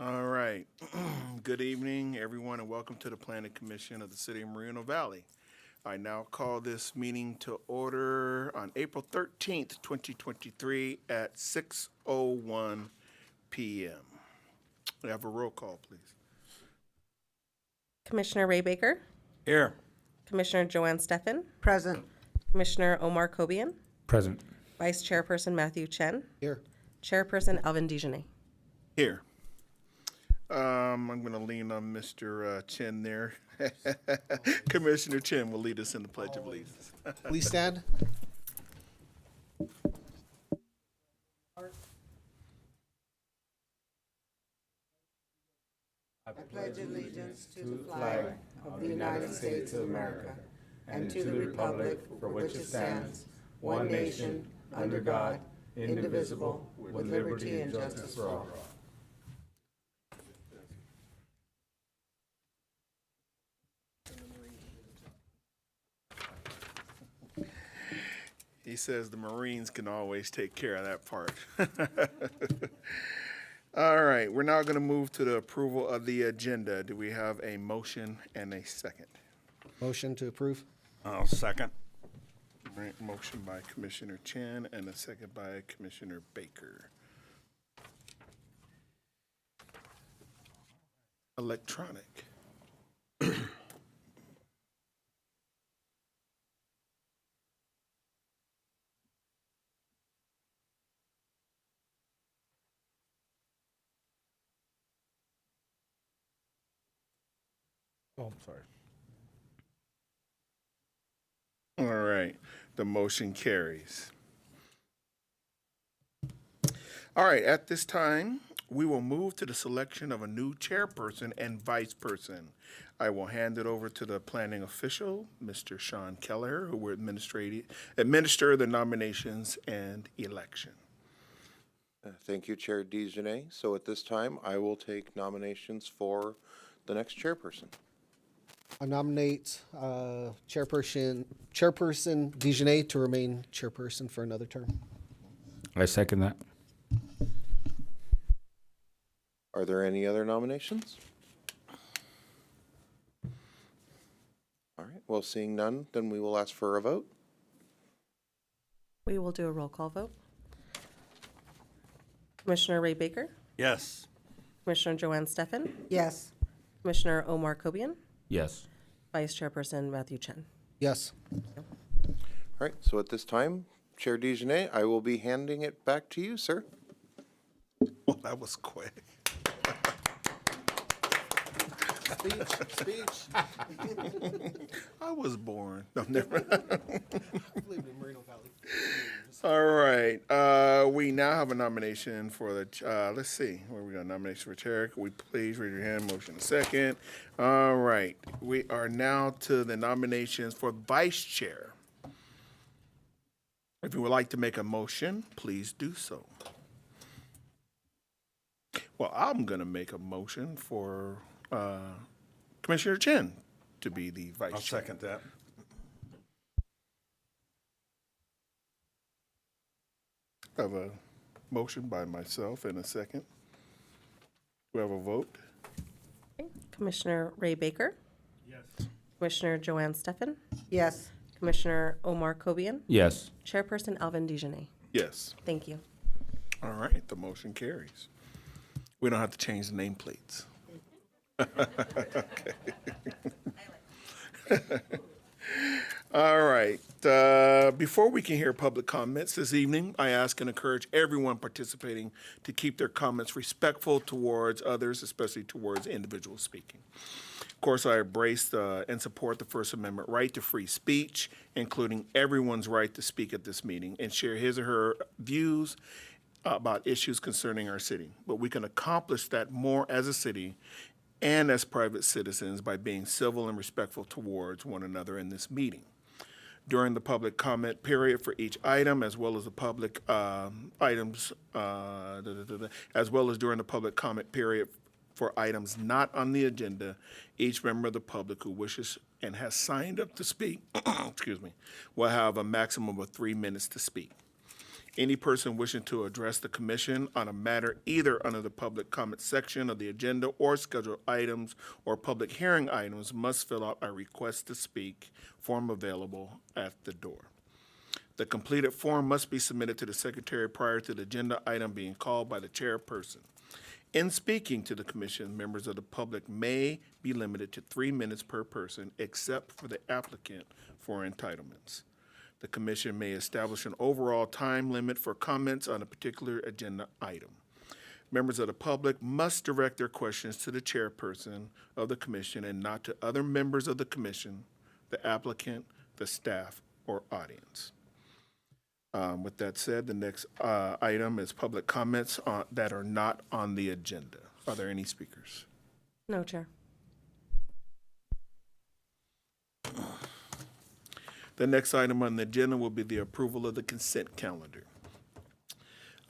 All right. Good evening, everyone, and welcome to the Planning Commission of the City of Moreno Valley. I now call this meeting to order on April 13th, 2023 at 6:01 p.m. We have a roll call, please. Commissioner Ray Baker, Here. Commissioner Joanne Steffen, Present. Commissioner Omar Kobian, Present. Vice Chairperson Matthew Chen, Here. Chairperson Alvin Dijonay. Here. I'm going to lean on Mr. Chen there. Commissioner Chen will lead us in the Pledge of Allegiance. Please stand. I pledge allegiance to the flag of the United States of America and to the republic for which it stands, one nation, under God, indivisible, with liberty and justice for all. He says the Marines can always take care of that part. All right, we're now going to move to the approval of the agenda. Do we have a motion and a second? Motion to approve. I'll second. All right, motion by Commissioner Chen and a second by Commissioner Baker. Electronic. Oh, I'm sorry. All right, the motion carries. All right, at this time, we will move to the selection of a new chairperson and vice person. I will hand it over to the planning official, Mr. Sean Keller, who will administer the nominations and election. Thank you, Chair Dijonay. So at this time, I will take nominations for the next chairperson. I nominate Chairperson Dijonay to remain chairperson for another term. I second that. Are there any other nominations? All right, well, seeing none, then we will ask for a vote. We will do a roll call vote. Commissioner Ray Baker, Yes. Commissioner Joanne Steffen, Yes. Commissioner Omar Kobian, Yes. Vice Chairperson Matthew Chen. Yes. All right, so at this time, Chair Dijonay, I will be handing it back to you, sir. Well, that was quick. Speech. I was born. No, never. Live in Moreno Valley. All right, we now have a nomination for the, let's see, where we got nomination for chair. Can we please raise your hand, motion second. All right, we are now to the nominations for vice chair. If you would like to make a motion, please do so. Well, I'm gonna make a motion for, Commissioner Chen to be the vice chair. I'll second that. I have a motion by myself and a second. We have a vote. Okay. Commissioner Ray Baker, Yes. Commissioner Joanne Steffen, Yes. Commissioner Omar Kobian, Yes. Chairperson Alvin Dijonay. Yes. Thank you. All right, the motion carries. We don't have to change the nameplates. Okay. All right. Before we can hear public comments this evening, I ask and encourage everyone participating to keep their comments respectful towards others, especially towards individuals speaking. Of course, I embrace and support the First Amendment right to free speech, including everyone's right to speak at this meeting and share his or her views about issues concerning our city. But we can accomplish that more as a city and as private citizens by being civil and respectful towards one another in this meeting. During the public comment period for each item, as well as the public items, as well as during the public comment period for items not on the agenda, each member of the public who wishes and has signed up to speak, excuse me, will have a maximum of 3 minutes to speak. Any person wishing to address the commission on a matter either under the public comment section of the agenda or scheduled items or public hearing items must fill out a request to speak form available at the door. The completed form must be submitted to the secretary prior to the agenda item being called by the chairperson. In speaking to the commission, members of the public may be limited to 3 minutes per person, except for the applicant for entitlements. The commission may establish an overall time limit for comments on a particular agenda item. Members of the public must direct their questions to the chairperson of the commission and not to other members of the commission, the applicant, the staff, or audience. With that said, the next item is public comments that are not on the agenda. Are there any speakers? No, Chair. The next item on the agenda will be the approval of the consent calendar.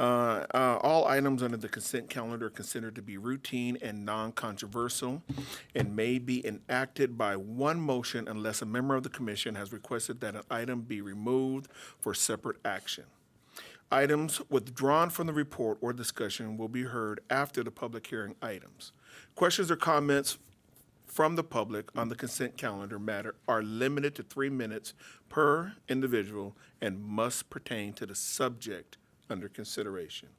All items under the consent calendar are considered to be routine and non-controversial and may be enacted by one motion unless a member of the commission has requested that an item be removed for separate action. Items withdrawn from the report or discussion will be heard after the public hearing items. Questions or comments from the public on the consent calendar matter are limited to 3 minutes per individual and must pertain to the subject under consideration.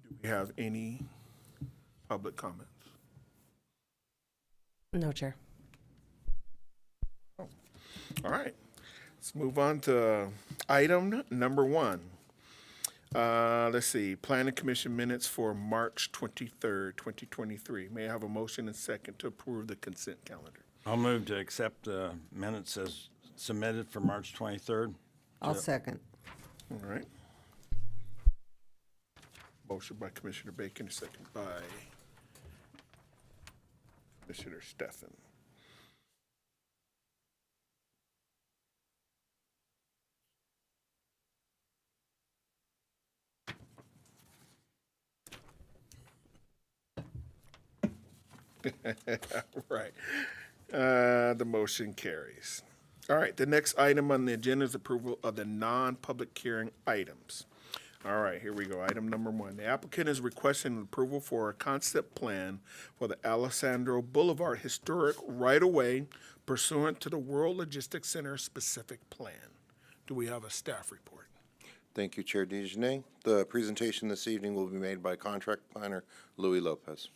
Do we have any public comments? No, Chair. All right, let's move on to item number 1. Let's see, Planning Commission minutes for March 23rd, 2023. May I have a motion and second to approve the consent calendar? I'll move to accept the minutes as submitted for March 23rd. I'll second. All right. Motion by Commissioner Bacon, second by Commissioner Stefan. Right. The motion carries. All right, the next item on the agenda is approval of the non-public hearing items. All right, here we go. Item number 1. The applicant is requesting approval for a concept plan for the Alessandro Boulevard Historic right-of-way pursuant to the World Logistics Center specific plan. Do we have a staff report? Thank you, Chair DeJarnette. The presentation this evening will be made by contract planner Louis Lopez.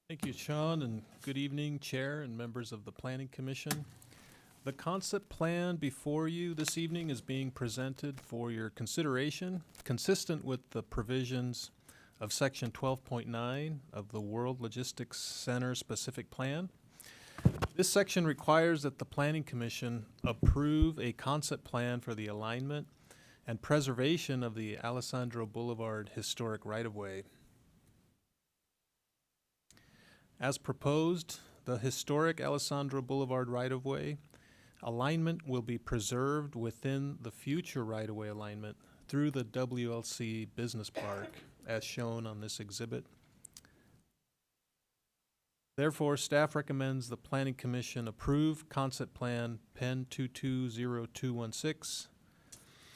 Thank you, Sean, and good evening, Chair and members of the Planning Commission. The concept plan before you this evening is being presented for your consideration, consistent with the provisions of Section 12.9 of the World Logistics Center Specific Plan. This section requires that the Planning Commission approve a concept plan for the alignment and preservation of the Alessandro Boulevard Historic Right-of-Way. As proposed, the historic Alessandro Boulevard right-of-way alignment will be preserved within the future right-of-way alignment through the WLC Business Park, as shown on this exhibit. Therefore, staff recommends the Planning Commission approve Concept Plan Pen 220216.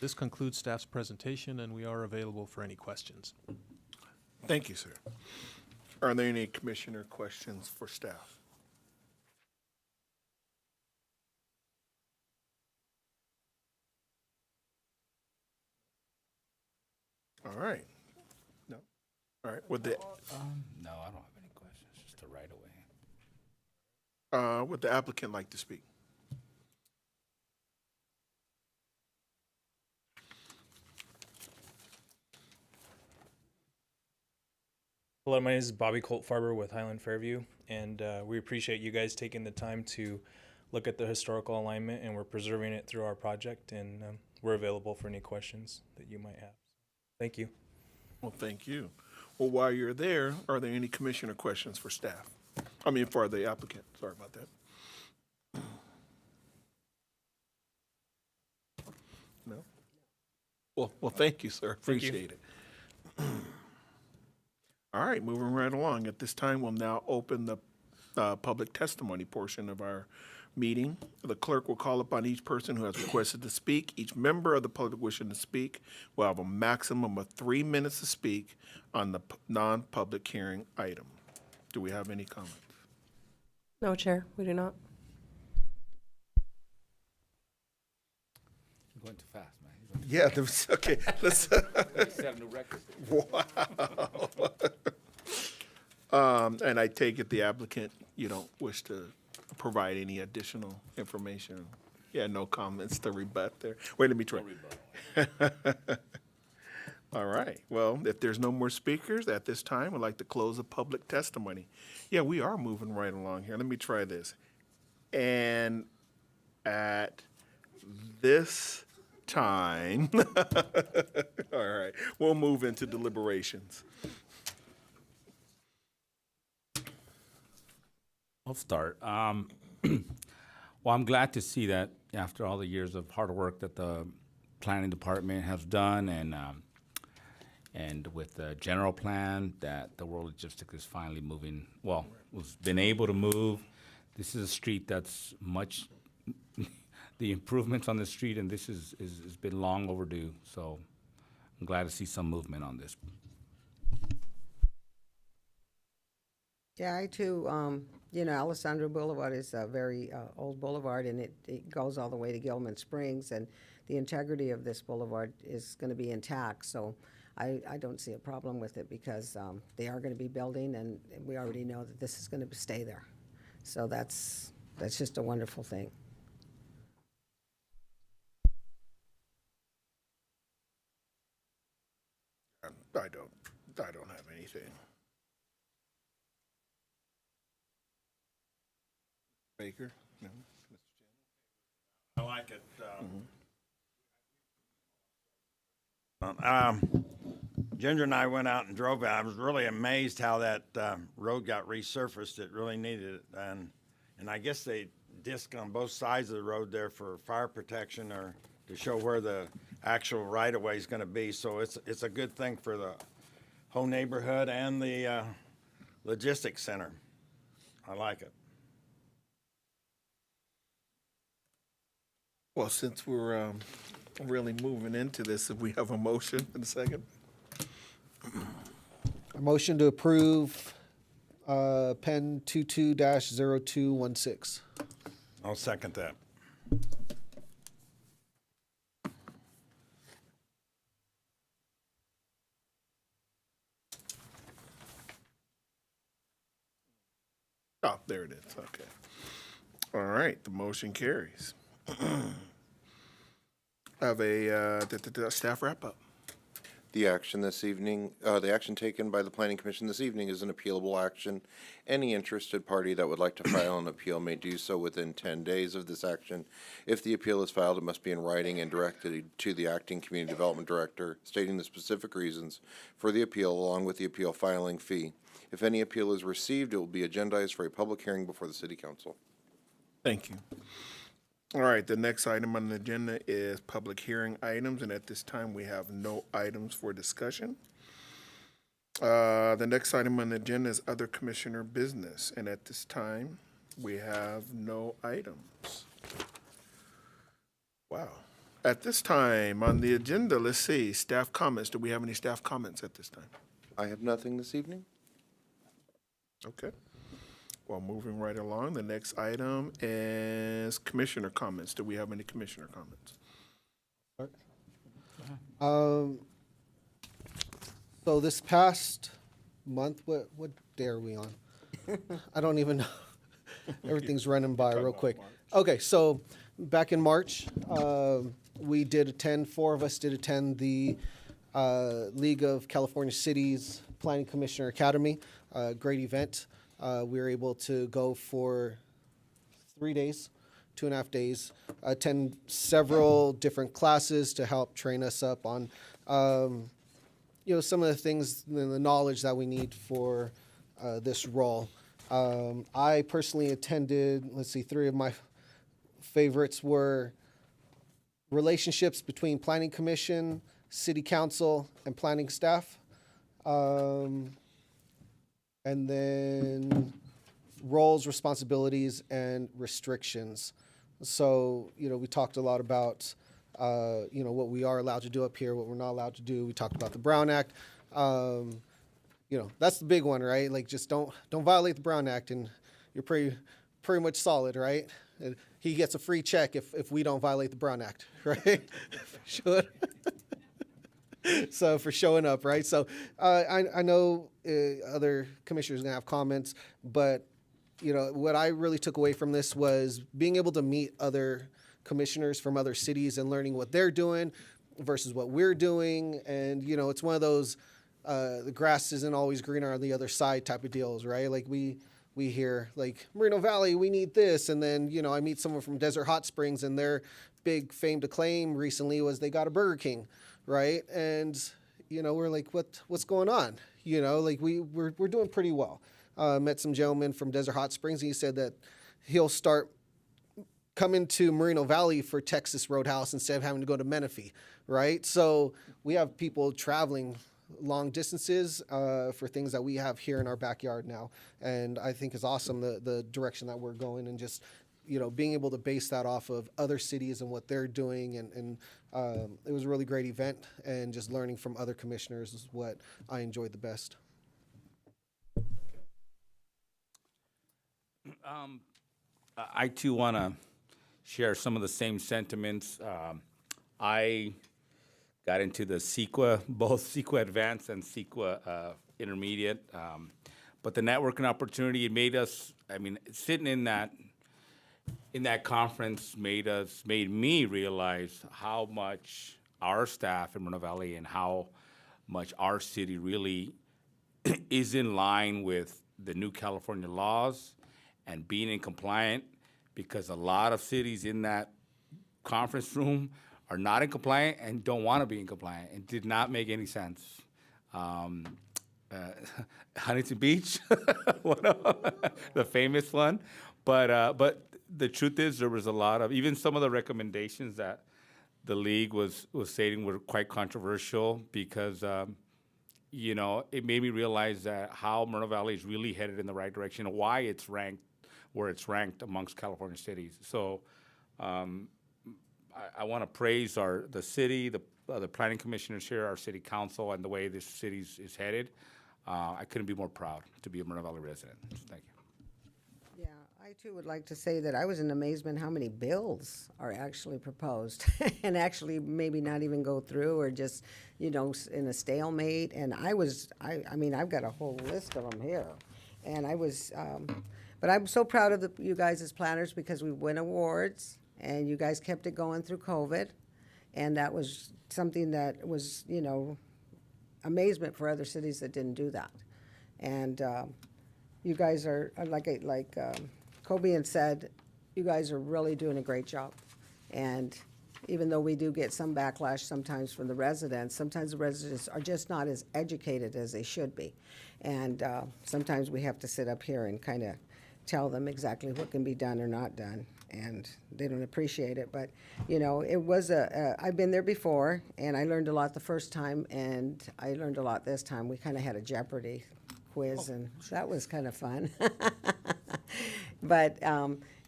This concludes staff's presentation, and we are available for any questions. Thank you, sir. Are there any commissioner questions for staff? All right. No. All right. Would the No, I don't have any questions, just the right away. would the applicant like to speak? Hello, my name is Bobby Colt-Farber with Highland Fairview, and we appreciate you guys taking the time to look at the historical alignment, and we're preserving it through our project, and we're available for any questions that you might have. Thank you. Well, thank you. Well, while you're there, are there any commissioner questions for staff? I mean, for the applicant. Sorry about that. No? Well, thank you, sir. Thank you. Appreciate it. All right, moving right along. At this time, we'll now open the public testimony portion of our meeting. The clerk will call upon each person who has requested to speak. Each member of the public wishing to speak will have a maximum of 3 minutes to speak on the non-public hearing item. Do we have any comments? No, Chair, we do not. You're going too fast, man. Yeah, okay, let's, Set a new record. wow. And I take it the applicant, you don't wish to provide any additional information? Yeah, no comments to rebut there. Wait, let me try. All right, well, if there's no more speakers at this time, I'd like to close the public testimony. Yeah, we are moving right along here. Let me try this. And at this time, all right, we'll move into deliberations. I'll start. Well, I'm glad to see that after all the years of hard work that the planning department has done, and with the general plan, that the World Logistics is finally moving. Well, was been able to move. This is a street that's much. The improvements on the street, and this is been long overdue. So, I'm glad to see some movement on this. Yeah, I too, Alessandro Boulevard is a very old boulevard, and it goes all the way to Gilman Springs, and the integrity of this boulevard is going to be intact. So I don't see a problem with it because they are going to be building, and we already know that this is going to stay there. So that's just a wonderful thing. I don't have anything. Baker? No? I like it. Ginger and I went out and drove it. I was really amazed how that road got resurfaced. It really needed it. And I guess they disc on both sides of the road there for fire protection or to show where the actual right-of-way is going to be. So it's a good thing for the whole neighborhood and the logistics center. I like it. Well, since we're really moving into this, if we have a motion in a second. A motion to approve Pen 22-0216. I'll second that. Oh, there it is, okay. All right, the motion carries. Have a staff wrap-up. The action this evening, the action taken by the Planning Commission this evening is an appealable action. Any interested party that would like to file an appeal may do so within 10 days of this action. If the appeal is filed, it must be in writing and directed to the acting community development director, stating the specific reasons for the appeal along with the appeal filing fee. If any appeal is received, it will be agendized for a public hearing before the City Council. Thank you. All right, the next item on the agenda is public hearing items, and at this time, we have no items for discussion. The next item on the agenda is other commissioner business, and at this time, we have no items. Wow. At this time, on the agenda, let's see, staff comments. Do we have any staff comments at this time? I have nothing this evening. Okay. Well, moving right along, the next item is commissioner comments. Do we have any commissioner comments? So this past month, what day are we on? I don't even know. Everything's running by real quick. Okay, so back in March, we did attend, 4 of us did attend the League of California Cities Planning Commissioner Academy. Great event. We were able to go for 3 days, 2.5 days, attend several different classes to help train us up on, some of the things, the knowledge that we need for this role. I personally attended, 3 of my favorites were relationships between Planning Commission, City Council, and planning staff. And then roles, responsibilities, and restrictions. So, we talked a lot about, what we are allowed to do up here, what we're not allowed to do. We talked about the Brown Act. That's the big one, right? Like, just don't violate the Brown Act, and you're pretty much solid, right? And he gets a free check if we don't violate the Brown Act, right? Sure. So for showing up, right? So I know other commissioners are gonna have comments, but what I really took away from this was being able to meet other commissioners from other cities and learning what they're doing versus what we're doing. And it's one of those the grass isn't always greener on the other side type of deals, right? Like we hear like Moreno Valley, we need this, and then I meet someone from Desert Hot Springs, and their big fame to claim recently was they got a Burger King, right? And we're like, what's going on? Like we're doing pretty well. Met some gentleman from Desert Hot Springs, and he said that he'll start coming to Moreno Valley for Texas Roadhouse instead of having to go to Menifee, right? So we have people traveling long distances for things that we have here in our backyard now, and I think is awesome the direction that we're going, and just being able to base that off of other cities and what they're doing, and it was a really great event, and just learning from other commissioners is what I enjoyed the best. I too want to share some of the same sentiments. I got into the both CEQA Advanced and CEQA Intermediate. But the networking opportunity, it made us, sitting in that conference made me realize how much our staff in Moreno Valley and how much our city really is in line with the new California laws and being in compliant, because a lot of cities in that conference room are not in compliant and don't want to be in compliant. It did not make any sense. Huntington Beach, the famous one. But the truth is, there was a lot of, even some of the recommendations that the league was stating were quite controversial, because it made me realize that how Moreno Valley is really headed in the right direction, and why it's ranked where it's ranked amongst California cities. So I want to praise the city, the planning commissioners here, our city council, and the way this city is headed. I couldn't be more proud to be a Moreno Valley resident. Thank you. Yeah, I too would like to say that I was in amazement how many bills are actually proposed and actually maybe not even go through, or just, in a stalemate. And I've got a whole list of them here. And but I'm so proud of you guys as planners, because we win awards and you guys kept it going through COVID. And that was something that was, amazement for other cities that didn't do that. And you guys are, like Kobe said, you guys are really doing a great job. And even though we do get some backlash sometimes from the residents, sometimes the residents are just not as educated as they should be. And sometimes we have to sit up here and kind of tell them exactly what can be done or not done, and they don't appreciate it. But it was I've been there before, and I learned a lot the first time, and I learned a lot this time. We kind of had a Jeopardy quiz, and that was kind of fun. But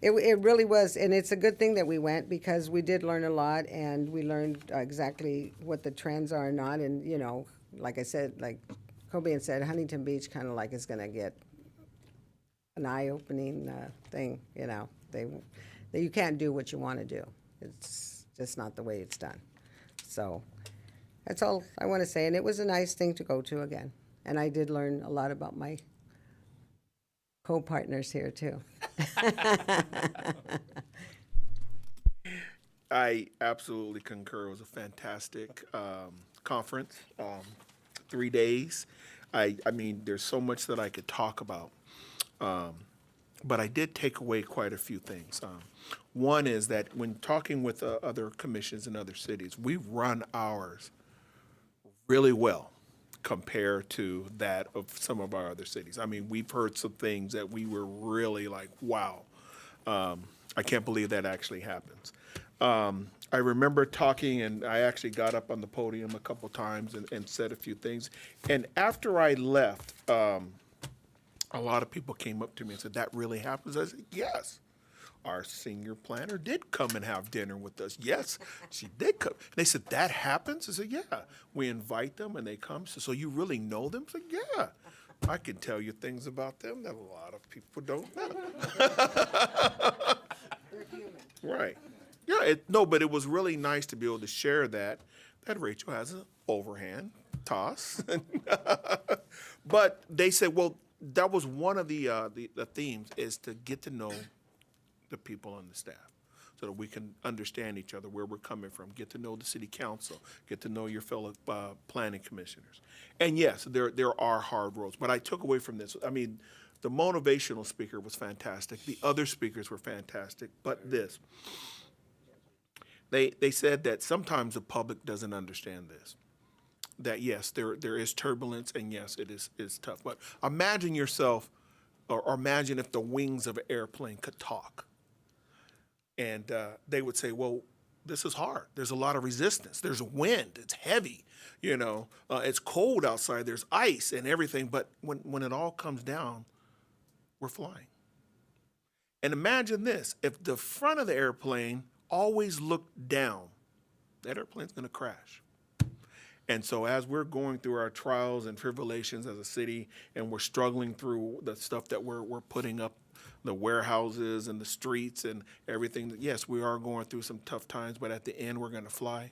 it really was, and it's a good thing that we went, because we did learn a lot, and we learned exactly what the trends are and not. And like I said, like Kobe said, Huntington Beach kind of like is going to get an eye-opening thing. You can't do what you want to do. It's just not the way it's done. So that's all I want to say. And it was a nice thing to go to again. And I did learn a lot about my co-partners here too. I absolutely concur. It was a fantastic conference, 3 days. There's so much that I could talk about. But I did take away quite a few things. One is that when talking with other commissions in other cities, we run ours really well compared to that of some of our other cities. We've heard some things that we were really like, wow, I can't believe that actually happens. I remember talking, and I actually got up on the podium a couple times and said a few things. And after I left, a lot of people came up to me and said, that really happens? I said, yes. Our senior planner did come and have dinner with us. Yes, she did come. And they said, that happens? I said, yeah. We invite them and they come. So you really know them? I said, yeah. I can tell you things about them that a lot of people don't know. They're human. Right. Yeah, no, but it was really nice to be able to share that Rachel has an overhand toss. But they said, well, that was one of the themes, is to get to know the people on the staff so that we can understand each other, where we're coming from, get to know the city council, get to know your fellow planning commissioners. And yes, there are hard roads, but I took away from this, I mean, the motivational speaker was fantastic. The other speakers were fantastic, but this, they said that sometimes the public doesn't understand this. That yes, there is turbulence, and yes, it's tough. But imagine yourself, or imagine if the wings of an airplane could talk. And they would say, well, this is hard. There's a lot of resistance. There's wind. It's heavy. It's cold outside. There's ice and everything. But when it all comes down, we're flying. And imagine this. If the front of the airplane always looked down, that airplane's going to crash. And so as we're going through our trials and tribulations as a city, and we're struggling through the stuff that we're putting up, the warehouses and the streets and everything, yes, we are going through some tough times, but at the end, we're going to fly.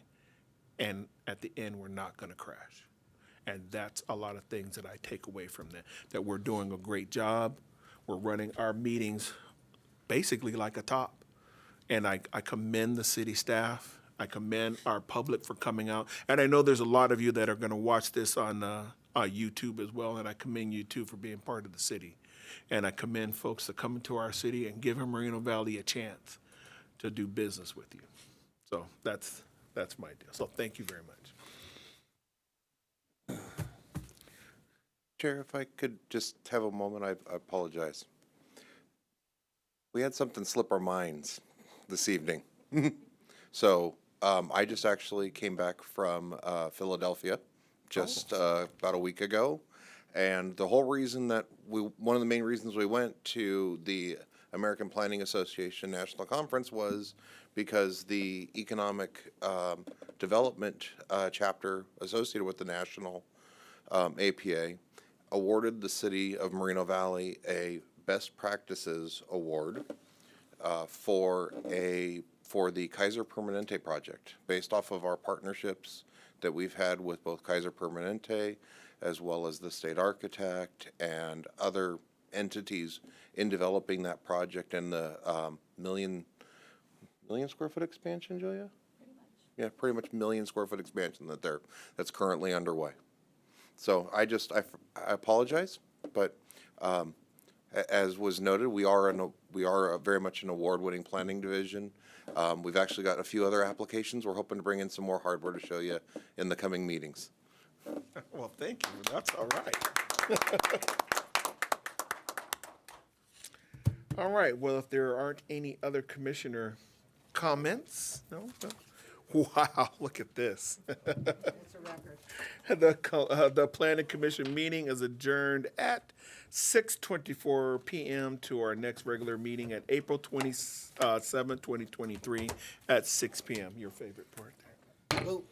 And at the end, we're not going to crash. And that's a lot of things that I take away from that we're doing a great job. We're running our meetings basically like a top. And I commend the city staff. I commend our public for coming out. And I know there's a lot of you that are going to watch this on YouTube as well, and I commend you too for being part of the city. And I commend folks to come into our city and give Moreno Valley a chance to do business with you. So that's my deal. So thank you very much. Chair, if I could just have a moment, I apologize. We had something slip our minds this evening. So I just actually came back from Philadelphia just about a week ago. And the whole reason that one of the main reasons we went to the American Planning Association National Conference was because the economic development chapter associated with the National APA awarded the city of Moreno Valley a Best Practices Award for the Kaiser Permanente project, based off of our partnerships that we've had with both Kaiser Permanente as well as the state architect and other entities in developing that project and the million square foot expansion, Julia? Pretty much. Yeah, pretty much million square foot expansion that's currently underway. So I apologize, but as was noted, we are very much an award-winning planning division. We've actually got a few other applications. We're hoping to bring in some more hardware to show you in the coming meetings. Well, thank you. That's all right. All right. Well, if there aren't any other commissioner comments, no. Wow, look at this. It's a record. The Planning Commission meeting is adjourned at 6:24 p.m. to our next regular meeting at April 27, 2023 at 6 p.m. Your favorite part there. Well,